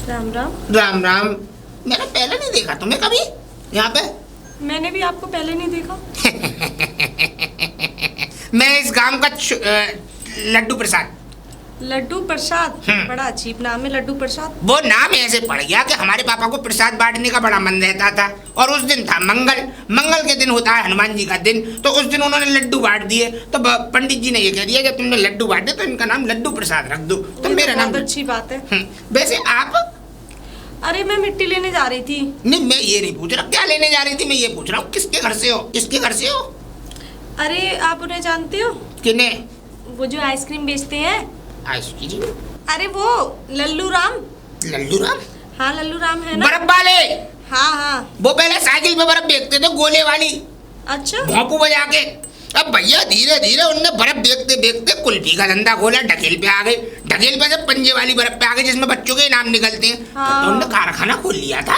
राम राम। राम राम। मैंने पहले नहीं देखा तुम्हें कभी यहाँ पे। मैंने भी आपको पहले नहीं देखा। मैं इस गांव का लड्डू प्रसाद। लड्डू प्रसाद, बड़ा अजीब नाम है लड्डू प्रसाद। वो नाम ऐसे पड़ गया कि हमारे पापा को प्रसाद बांटने का बड़ा मन रहता था, और उस दिन था मंगल के दिन होता है हनुमान जी का दिन, तो उस दिन उन्होंने लड्डू बांट दिए। तो पंडित जी ने ये कह दिया कि तुमने लड्डू बांटे तो इनका नाम लड्डू प्रसाद रख दो। तो मेरा नाम अच्छी बात है। वैसे आप? अरे मैं मिट्टी लेने जा रही थी। नहीं, मैं ये नहीं पूछ रहा क्या लेने जा रही थी, मैं ये पूछ रहा हूँ किसके घर से हो, किसके घर से हो? अरे आप उन्हें जानते हो? किन्हें? वो जो आइसक्रीम बेचते हैं। आइसक्रीम? अरे वो लल्लू राम। लल्लू राम? हाँ लल्लू राम है ना, बर्फ वाले। हाँ हाँ, वो पहले साइकिल पे बर्फ बेचते थे, गोले वाली, अच्छा, भोंपू बजा के। अब भैया धीरे धीरे उनने बर्फ बेचते बेचते कुल्फी का धंधा खोला, ढकेल पे आ गए, ढकेल पे से पंजे वाली बर्फ पे आ गए जिसमें बच्चों के नाम निकलते हैं। हाँ। तो उन्होंने कारखाना खोल लिया था।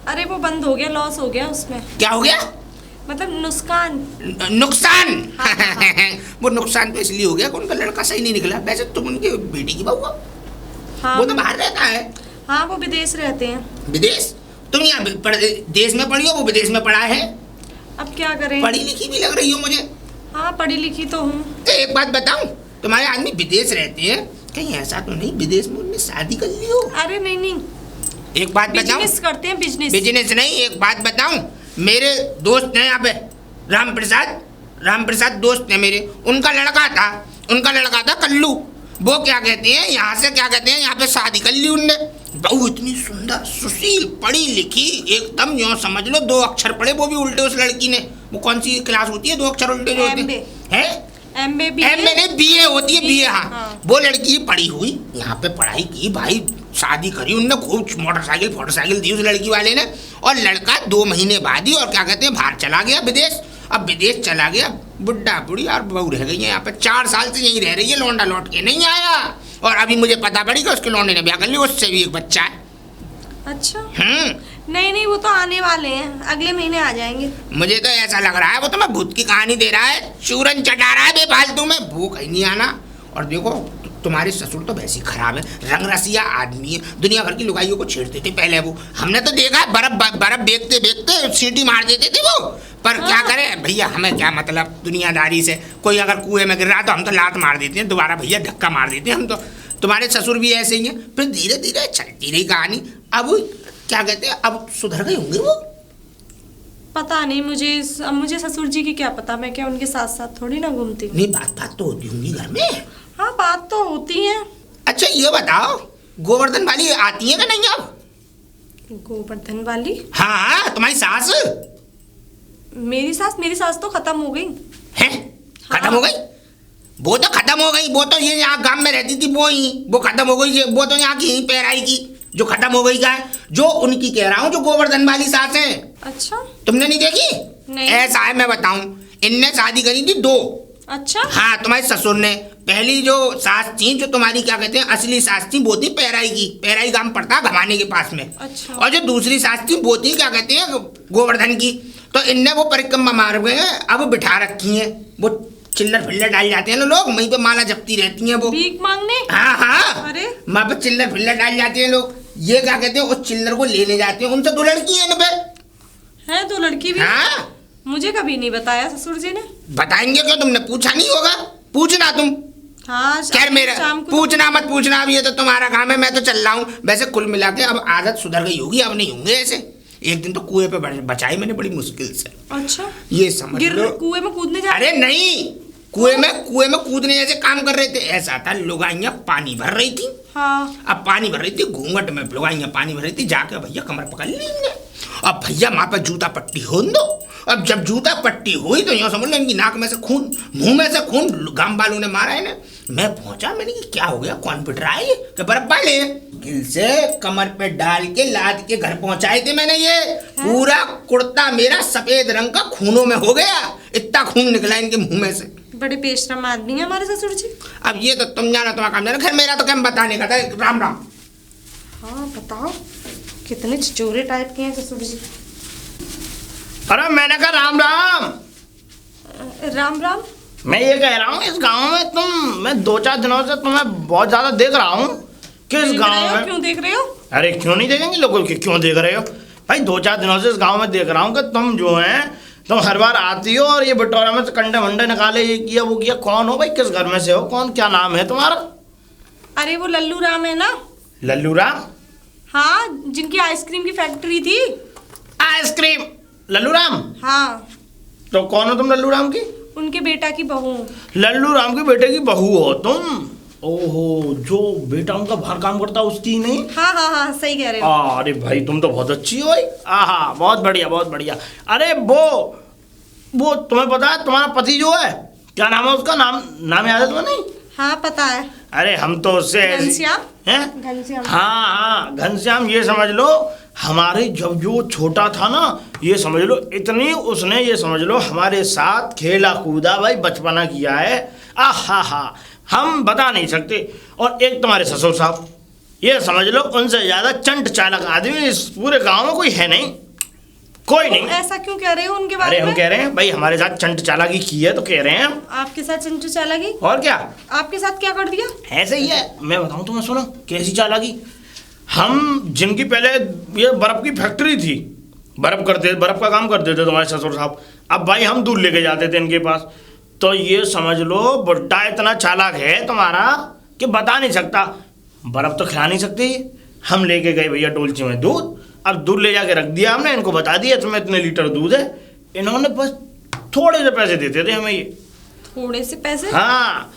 अरे वो बंद हो गया, लॉस हो गया उसमें। क्या हो गया? मतलब नुकसान। नुकसान। हाँ, हाँ। वो नुकसान तो इसलिए हो गया कि उनका लड़का सही नहीं निकला। वैसे तुम उनकी बेटी की बहू हो? हाँ, वो तो बाहर रहता है। हाँ वो विदेश रहते हैं। विदेश? तुम यहाँ देश में पढ़ी हो, वो विदेश में पढ़ा है। अब क्या करें, पढ़ी लिखी भी लग रही हो मुझे। हाँ पढ़ी लिखी तो हूँ। तो एक बात बताऊं, तुम्हारे आदमी विदेश रहते हैं, कहीं ऐसा तो नहीं विदेश में उनने शादी कर ली हो? अरे नहीं नहीं, एक बात बताऊं, बिजनेस करते हैं, बिजनेस। बिजनेस नहीं, एक बात बताऊं, मेरे दोस्त हैं यहाँ पे राम प्रसाद दोस्त है मेरे, उनका लड़का था कल्लू। वो क्या कहते हैं, यहाँ से क्या कहते हैं, यहाँ पे शादी कर ली उनने। बहू इतनी सुंदर, सुशील, पढ़ी लिखी, एकदम यूँ समझ लो 2 अक्षर पढ़े, वो भी उल्टे उस लड़की ने। वो कौन सी क्लास होती है 2 अक्षर उल्टे जो होते हैं? एमए नहीं, बीए होती है, बीए। हाँ, हाँ। वो लड़की पढ़ी हुई, यहाँ पे पढ़ाई की भाई, शादी करी उनने, खूब मोटरसाइकिल दी उस लड़की वाले ने, और लड़का 2 महीने बाद ही और क्या कहते हैं बाहर चला गया विदेश। अब विदेश चला गया, बुढ़ा बुढ़ी और बहू रह गई है यहाँ पे, 4 साल से यहीं रह रही है, लौंडा लौट के नहीं आया। और अभी मुझे पता पड़ी कि उसके लौंडे ने ब्याह कर लिया, उससे भी एक बच्चा है। अच्छा। नहीं वो तो आने वाले हैं, अगले महीने आ जाएंगे। मुझे तो ऐसा लग रहा है वो तो मैं भूत की कहानी दे रहा है, चूरन चटा रहा है बेफालतू में, भूख ही नहीं आना। और देखो तुम्हारे ससुर तो वैसे ही खराब है, रंग रसिया आदमी है, दुनिया भर की लुगाइयों को छेड़ते थे पहले वो, हमने तो देखा है, बर्फ बेचते सीटी मार देते थे वो। पर हाँ। क्या करें भैया, हमें क्या मतलब दुनियादारी से, कोई अगर कुएं में गिर रहा तो हम तो लात मार देते हैं, दोबारा भैया धक्का मार देते हैं हम तो। तुम्हारे ससुर भी ऐसे ही हैं। फिर धीरे धीरे चलती रही कहानी, अब क्या कहते हैं, अब सुधर गए होंगे वो। पता नहीं मुझे ससुर जी की क्या पता, मैं क्या उनके साथ साथ थोड़ी ना घूमती हूँ। नहीं, बात तो होती होंगी घर में। हाँ बात तो होती है। अच्छा ये बताओ, गोवर्धन वाली आती है कि नहीं अब? गोवर्धन वाली? हाँ, तुम्हारी सास। मेरी सास तो खत्म हो गई है। हाँ। खत्म हो गई? वो तो खत्म हो गई, वो तो ये यहाँ गांव में रहती थी, वो खत्म हो गई। वो तो यहाँ की पैराई की जो खत्म हो गई का है, जो उनकी कह रहा हूँ, जो गोवर्धन वाली सास है। अच्छा, तुमने नहीं देखी? नहीं। ऐसा है, मैं बताऊं, इनने शादी करी थी 2। अच्छा। हाँ, तुम्हारे ससुर ने। पहली जो सास थी, जो तुम्हारी क्या कहते हैं असली सास थी, वो थी पैराई की, पैराई गांव पड़ता है घमाने के पास में। अच्छा। और जो दूसरी सास थी वो थी क्या कहते हैं गोवर्धन की। तो इनने वो परिक्रमा मार गए, अब बिठा रखी है, वो चिल्लर फिल्लर डाल जाते हैं ना लोग, वहीं पे माला जपती रहती हैं वो, भीख मांगने। हाँ, अरे वहाँ पे चिल्लर फिल्लर डाल जाते हैं लोग। ये क्या कहते हैं उस चिल्लर को लेने जाते हैं, उनसे 2 लड़की है इन पे। है 2 लड़की भी? हाँ, मुझे कभी नहीं बताया ससुर जी ने। बताएंगे क्यों, तुमने पूछा नहीं होगा, पूछना तुम। हाँ, खैर मेरा पूछना मत पूछना, अब ये तो तुम्हारा काम है, मैं तो चल रहा हूँ। वैसे कुल मिला के अब आदत सुधर गई होगी, अब नहीं होंगे ऐसे। एक दिन तो कुएं पे बचाई मैंने बड़ी मुश्किल से। अच्छा, ये समझ लो कुएं में कूदने जा? अरे नहीं, कुएं में कूदने जैसे काम कर रहे थे। ऐसा था, लुगाइयाँ पानी भर रही थी। हाँ। अब पानी भर रही थी, घूंघट में लुगाइयाँ पानी भर रही थी, जाके भैया कमर पकड़ ली इनने। अब भैया वहां पर जूता पट्टी हो दो। अब जब जूता पट्टी हुई तो यूँ समझ लो इनकी नाक में से खून, मुंह में से खून, गांव वालों ने मारा है ना। मैं पहुंचा, मैंने कि क्या हो गया, कौन पिट रहा है ये, कि बर्फ वाले गिल से कमर पे डाल के लाद के घर पहुंचाए थे मैंने। ये पूरा कुर्ता मेरा सफेद रंग का खूनों में हो गया, इतना खून निकला इनके मुंह में से। बड़े बेशरम आदमी है हमारे ससुर जी। अब ये तो तुम जाना, तुम्हारा काम जाना। खैर मेरा तो काम बताने का था। राम राम। हाँ बताओ, कितने चिचोरे टाइप के हैं ससुर जी। अरे मैंने कहा राम राम। राम राम। मैं ये कह रहा हूँ, इस गांव में मैं 2-4 दिनों से तुम्हें बहुत ज्यादा देख रहा हूँ। किस गांव में? क्यों देख रहे हो? अरे क्यों नहीं देखेंगे लोगों के, क्यों देख रहे हो भाई? 2-4 दिनों से इस गांव में देख रहा हूँ कि तुम जो है तुम हर बार आती हो और ये बटोरा में से कंडे वंडे निकाले, ये किया वो किया। कौन हो भाई, किस घर में से हो, कौन, क्या नाम है तुम्हारा? अरे वो लल्लू राम है ना। लल्लू राम? हाँ, जिनकी आइसक्रीम की फैक्ट्री थी। आइसक्रीम लल्लू राम? हाँ। तो कौन हो तुम लल्लू राम की? उनके बेटा की बहू। लल्लू राम के बेटे की बहू हो तुम? ओहो, जो बेटा उनका बाहर काम करता उसकी नहीं? हाँ हाँ हाँ, सही कह रहे हो। अरे भाई तुम तो बहुत अच्छी हो भाई। आहा, बहुत बढ़िया बहुत बढ़िया। अरे वो तुम्हें पता है तुम्हारा पति जो है, क्या नाम है उसका? नाम याद है तुम्हें? नहीं? हाँ पता है। अरे हम तो उससे घनश्याम। हैं? घनश्याम। हाँ, घनश्याम। ये समझ लो हमारे जब जो छोटा था ना, ये समझ लो इतनी उसने, ये समझ लो हमारे साथ खेला कूदा भाई, बचपना किया है। आहा हा, हम बता नहीं सकते। और एक तुम्हारे ससुर साहब, ये समझ लो उनसे ज्यादा चंट चालक आदमी इस पूरे गांव में कोई है नहीं, कोई नहीं। ऐसा क्यों कह रहे हो उनके बारे अरे में? हम कह रहे हैं भाई हमारे साथ चंट चालाकी की है तो कह रहे हैं हम। आपके साथ चंचू चालाकी? और क्या, आपके साथ क्या कर दिया? ऐसे ही है। मैं बताऊं तुम्हें, सुनो कैसी चालाकी। हम जिनकी पहले ये बर्फ की फैक्ट्री थी, बर्फ का काम करते थे तुम्हारे ससुर साहब, अब भाई हम दूध लेके जाते थे इनके पास। तो ये समझ लो बुड्ढा इतना चालाक है तुम्हारा कि बता नहीं सकता। बर्फ तो खिला नहीं सकती। हम लेके गए भैया डोलची में दूध, अब दूध ले जाके रख दिया हमने, इनको बता दिया तुम्हें इतने लीटर दूध है। इन्होंने बस थोड़े से पैसे देते थे हमें ये। थोड़े से पैसे? हाँ,